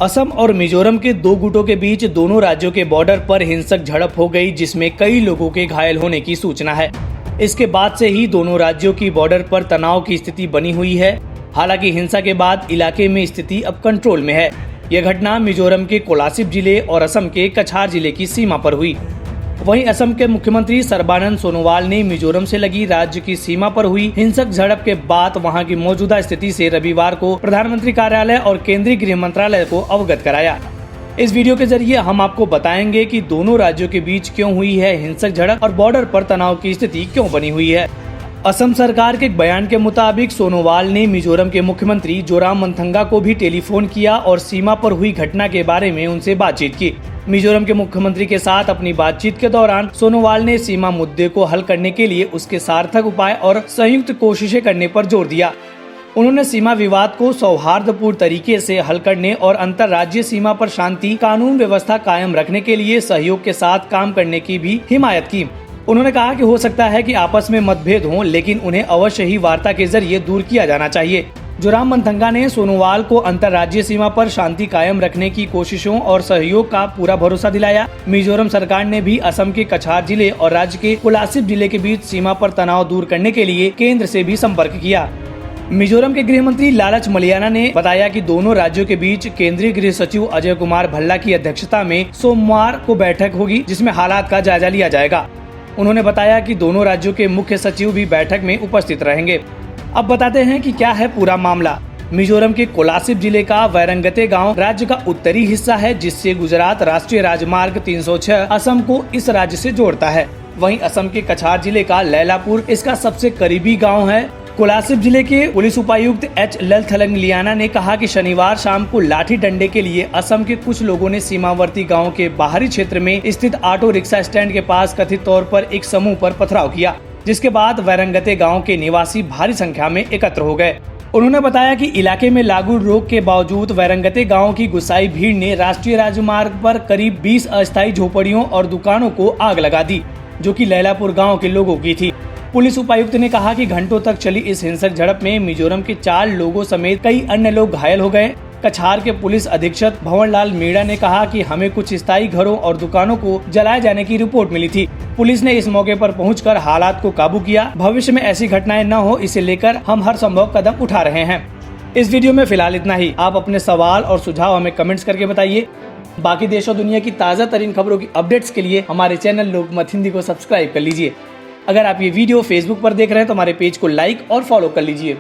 असम और मिजोरम के दो गुटों के बीच दोनों राज्यों के बॉर्डर पर हिंसक झड़प हो गई, जिसमें कई लोगों के घायल होने की सूचना है। इसके बाद से ही दोनों राज्यों की बॉर्डर पर तनाव की स्थिति बनी हुई है। हालांकि हिंसा के बाद इलाके में स्थिति अब कंट्रोल में है। यह घटना मिजोरम के कोलासिब जिले और असम के कछार जिले की सीमा पर हुई। वहीं असम के मुख्यमंत्री सर्बानंद सोनोवाल ने मिजोरम से लगी राज्य की सीमा पर हुई हिंसक झड़प के बाद वहां की मौजूदा स्थिति से रविवार को प्रधानमंत्री कार्यालय और केंद्रीय गृह मंत्रालय को अवगत कराया। इस वीडियो के जरिए हम आपको बताएंगे कि दोनों राज्यों के बीच क्यों हुई है हिंसक झड़प और बॉर्डर पर तनाव की स्थिति क्यों बनी हुई है। असम सरकार के एक बयान के मुताबिक सोनोवाल ने मिजोरम के मुख्यमंत्री जोरामथंगा को भी टेलीफोन किया और सीमा पर हुई घटना के बारे में उनसे बातचीत की। मिजोरम के मुख्यमंत्री के साथ अपनी बातचीत के दौरान सोनोवाल ने सीमा मुद्दे को हल करने के लिए उसके सार्थक उपाय और संयुक्त कोशिशें करने पर जोर दिया। उन्होंने सीमा विवाद को सौहार्दपूर्ण तरीके से हल करने और अंतर्राज्यीय सीमा पर शांति कानून व्यवस्था कायम रखने के लिए सहयोग के साथ काम करने की भी हिमायत की। उन्होंने कहा कि हो सकता है कि आपस में मतभेद हों, लेकिन उन्हें अवश्य ही वार्ता के जरिए दूर किया जाना चाहिए। जोरामथंगा ने सोनोवाल को अंतर्राज्यीय सीमा पर शांति कायम रखने की कोशिशों और सहयोग का पूरा भरोसा दिलाया। मिजोरम सरकार ने भी असम के कछार जिले और राज्य के कोलासिब जिले के बीच सीमा पर तनाव दूर करने के लिए केंद्र से भी संपर्क किया। मिजोरम के गृह मंत्री लालच मलियाना ने बताया कि दोनों राज्यों के बीच केंद्रीय गृह सचिव अजय कुमार भल्ला की अध्यक्षता में सोमवार को बैठक होगी, जिसमें हालात का जायजा लिया जाएगा। उन्होंने बताया कि दोनों राज्यों के मुख्य सचिव भी बैठक में उपस्थित रहेंगे। अब बताते हैं कि क्या है पूरा मामला। मिजोरम के कोलासिब जिले का वैरंगते गांव राज्य का उत्तरी हिस्सा है, जिससे गुजरात राष्ट्रीय राजमार्ग 306 असम को इस राज्य से जोड़ता है। वहीं असम के कछार जिले का लैलापुर इसका सबसे करीबी गांव है। कोलासिब जिले के पुलिस उपायुक्त एच ललथलंगलियाना ने कहा कि शनिवार शाम को लाठी डंडे के लिए असम के कुछ लोगों ने सीमावर्ती गांव के बाहरी क्षेत्र में स्थित ऑटो रिक्शा स्टैंड के पास कथित तौर पर एक समूह पर पथराव किया, जिसके बाद वैरंगते गांव के निवासी भारी संख्या में एकत्र हो गए। उन्होंने बताया कि इलाके में लागू रोक के बावजूद वैरंगते गांव की गुस्साई भीड़ ने राष्ट्रीय राजमार्ग पर करीब 20 अस्थायी झोपड़ियों और दुकानों को आग लगा दी, जो कि लैलापुर गांव के लोगों की थी। पुलिस उपायुक्त ने कहा कि घंटों तक चली इस हिंसक झड़प में मिजोरम के 4 लोगों समेत कई अन्य लोग घायल हो गए। कछार के पुलिस अधीक्षक भंवरलाल मीणा ने कहा कि हमें कुछ स्थायी घरों और दुकानों को जलाए जाने की रिपोर्ट मिली थी। पुलिस ने इस मौके पर पहुंचकर हालात को काबू किया। भविष्य में ऐसी घटनाएं न हो, इसे लेकर हम हर संभव कदम उठा रहे हैं। इस वीडियो में फिलहाल इतना ही। आप अपने सवाल और सुझाव हमें कमेंट्स करके बताइए। बाकी देश और दुनिया की ताज़ा तरीन खबरों की अपडेट्स के लिए हमारे चैनल लोकमत हिंदी को सब्सक्राइब कर लीजिए। अगर आप ये वीडियो फेसबुक पर देख रहे हैं तो हमारे पेज को लाइक और फॉलो कर लीजिए।